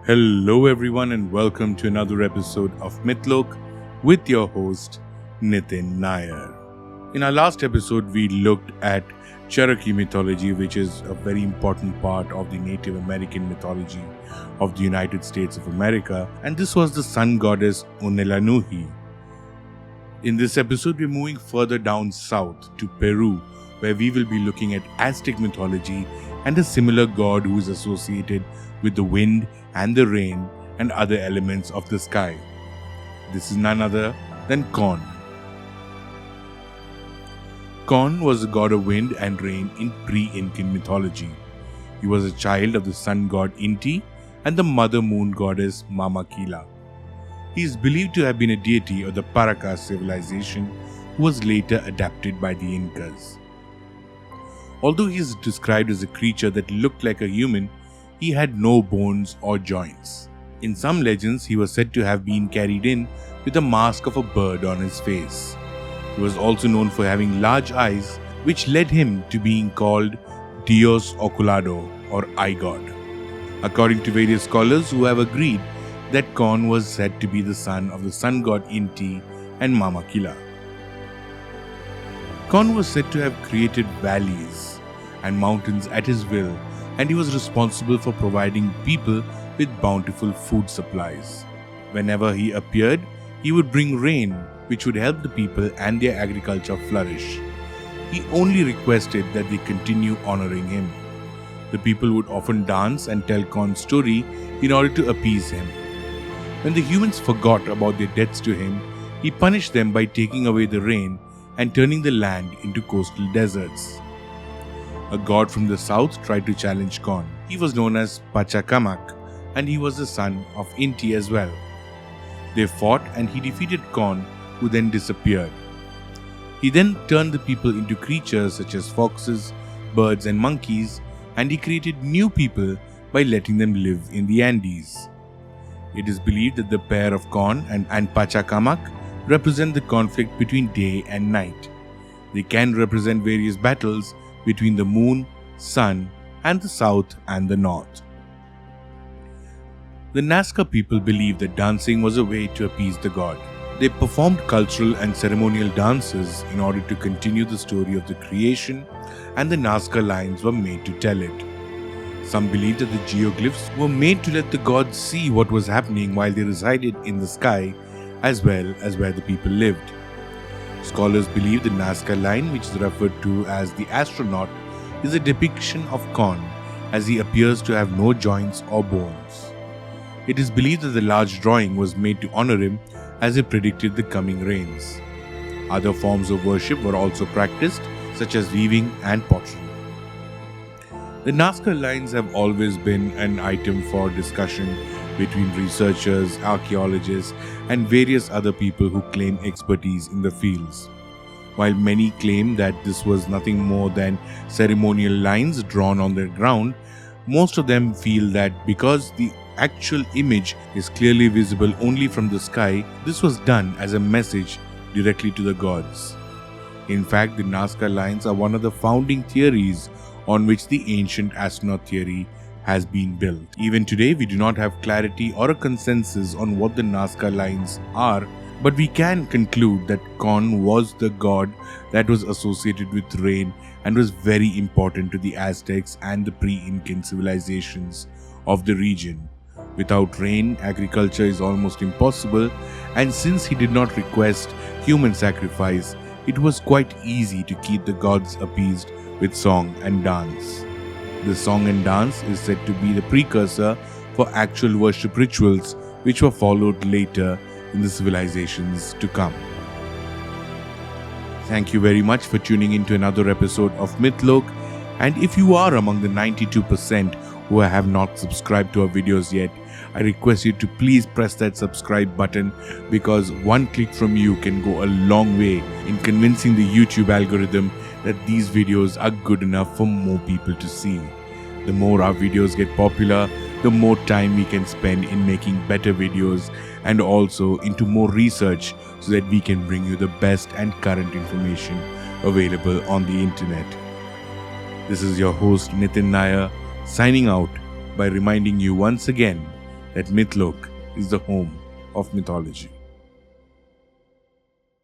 Hello everyone and welcome to another episode of Mythlok with your host Nitin Nair. In our last episode we looked at Cherokee mythology, which is a very important part of the Native American mythology of the United States of America, and this was the sun goddess Unelanuhi. In this episode we're moving further down south to Peru, where we will be looking at Aztec mythology and a similar god who is associated with the wind and the rain and other elements of the sky. This is none other than Kon. Kon was the god of wind and rain in pre-Incan mythology. He was a child of the sun god Inti and the mother moon goddess Mamakila. He is believed to have been a deity of the Paracas civilization who was later adapted by the Incas. Although he is described as a creature that looked like a human, he had no bones or joints. In some legends, he was said to have been carried in with a mask of a bird on his face. He was also known for having large eyes, which led him to being called Dios Oculado or Eye God. According to various scholars who have agreed that Kon was said to be the son of the sun god Inti and Mamakila. Kon was said to have created valleys and mountains at his will, and he was responsible for providing people with bountiful food supplies. Whenever he appeared, he would bring rain, which would help the people and their agriculture flourish. He only requested that they continue honoring him. The people would often dance and tell Kon's story in order to appease him. When the humans forgot about their debts to him, he punished them by taking away the rain and turning the land into coastal deserts. A god from the south tried to challenge Kon. He was known as Pachacamac, and he was the son of Inti as well. They fought and he defeated Kon, who then disappeared. He then turned the people into creatures such as foxes, birds and monkeys, and he created new people by letting them live in the Andes. It is believed that the pair of Kon and Pachacamac represent the conflict between day and night. They can represent various battles between the moon, sun, and the south and the north. The Nazca people believed that dancing was a way to appease the god. They performed cultural and ceremonial dances in order to continue the story of the creation, and the Nazca lines were made to tell it. Some believed that the geoglyphs were made to let the gods see what was happening while they resided in the sky, as well as where the people lived. Scholars believe the Nazca line, which is referred to as the astronaut, is a depiction of Kon, as he appears to have no joints or bones. It is believed that the large drawing was made to honor him, as it predicted the coming rains. Other forms of worship were also practiced, such as weaving and pottery. The Nazca lines have always been an item for discussion between researchers, archaeologists, and various other people who claim expertise in the fields. While many claim that this was nothing more than ceremonial lines drawn on the ground, most of them feel that because the actual image is clearly visible only from the sky, this was done as a message directly to the gods. In fact, the Nazca lines are one of the founding theories on which the ancient astronaut theory has been built. Even today, we do not have clarity or a consensus on what the Nazca lines are, but we can conclude that Kon was the god that was associated with rain and was very important to the Aztecs and the pre-Incan civilizations of the region. Without rain, agriculture is almost impossible, and since he did not request human sacrifice, it was quite easy to keep the gods appeased with song and dance. The song and dance is said to be the precursor for actual worship rituals, which were followed later in the civilizations to come. Thank you very much for tuning in to another episode of Mythlok, and if you are among the 92% who have not subscribed to our videos yet, I request you to please press that subscribe button, because one click from you can go a long way in convincing the YouTube algorithm that these videos are good enough for more people to see. The more our videos get popular, the more time we can spend in making better videos and also into more research so that we can bring you the best and current information available on the internet. This is your host Nitin Nair signing out by reminding you once again that Mythlok is the home of mythology.